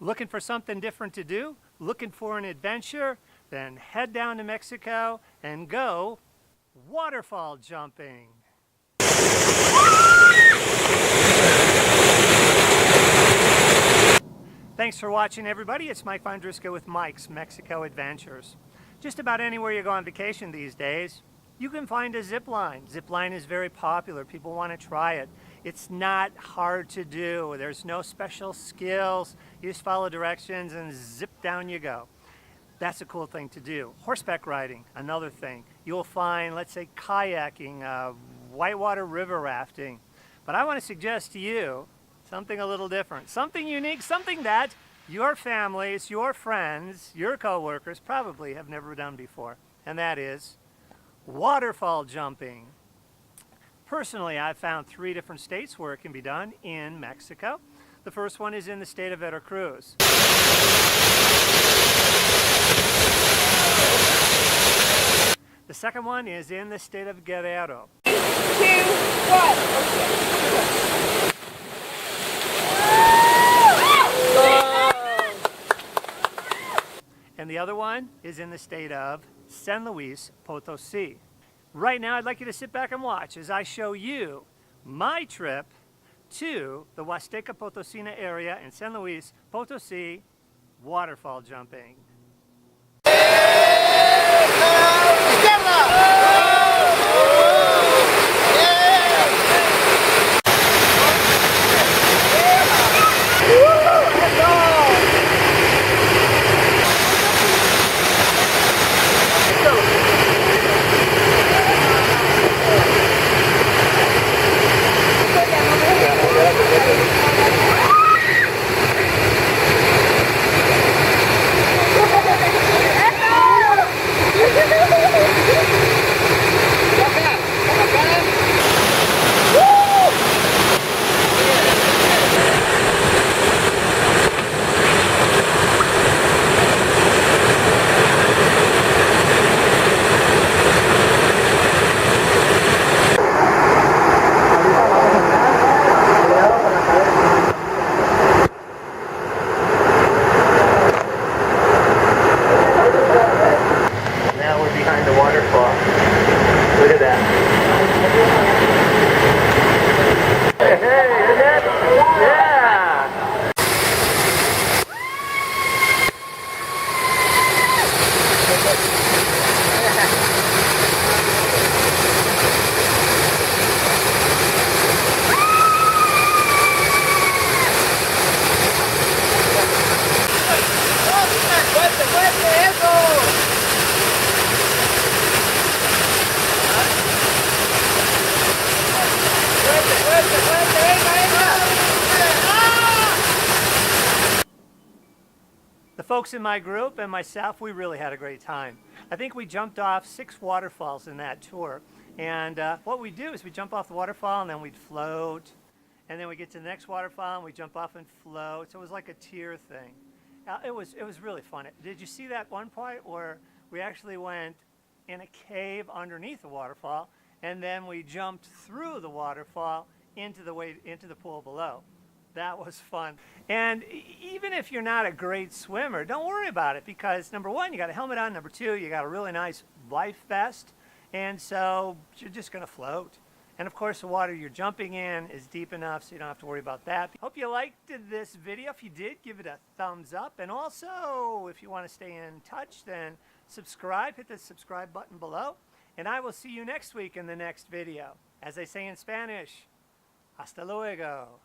Looking for something different to do? Looking for an adventure? Then head down to Mexico and go waterfall jumping. Thanks for watching, everybody. It's Mike Vondruska with Mike's Mexico Adventures. Just about anywhere you go on vacation these days, you can find a zip line. Zip line is very popular. People want to try it. It's not hard to do. There's no special skills. You just follow directions and zip down you go. That's a cool thing to do. Horseback riding, another thing. You'll find, let's say, kayaking, whitewater river rafting. But I want to suggest to you something a little different, something unique, something that your families, your friends, your co-workers probably have never done before, and that is waterfall jumping. Personally, I've found 3 different states where it can be done in Mexico. The first one is in the state of Veracruz. The second one is in the state of Guerrero. 3, 2, 1. And the other one is in the state of San Luis Potosi. Right now, I'd like you to sit back and watch as I show you my trip to the Huasteca Potosina area in San Luis Potosi waterfall jumping. The folks in my group and myself, we really had a great time. I think we jumped off 6 waterfalls in that tour. And what we do is we jump off the waterfall and then we'd float. And then we get to the next waterfall and we jump off and float. So it was like a tier thing. It was really fun. Did you see that one point where we actually went in a cave underneath the waterfall and then we jumped through the waterfall into the pool below? That was fun. And even if you're not a great swimmer, don't worry about it, because number 1, you got a helmet on. Number 2, you got a really nice life vest. And so you're just going to float. And of course, the water you're jumping in is deep enough, so you don't have to worry about that. Hope you liked this video. If you did, give it a thumbs up. And also, if you want to stay in touch, then subscribe. Hit the subscribe button below. And I will see you next week in the next video. As they say in Spanish, hasta luego.